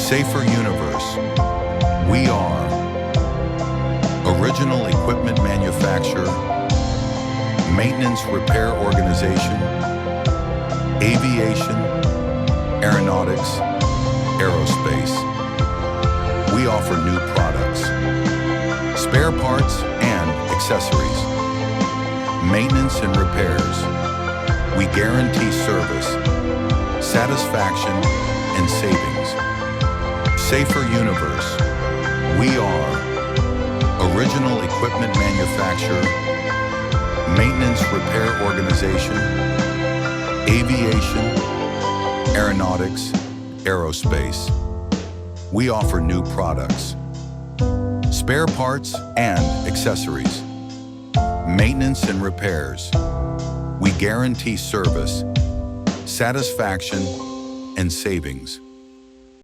Safer universe. We are original equipment manufacturer, maintenance repair organization, aviation, aeronautics, aerospace. We offer new products, spare parts and accessories, maintenance and repairs. We guarantee service, satisfaction, and savings. Safer universe. We are original equipment manufacturer, maintenance repair organization, aviation, aeronautics, aerospace. We offer new products, spare parts and accessories, maintenance and repairs. We guarantee service, satisfaction, and savings.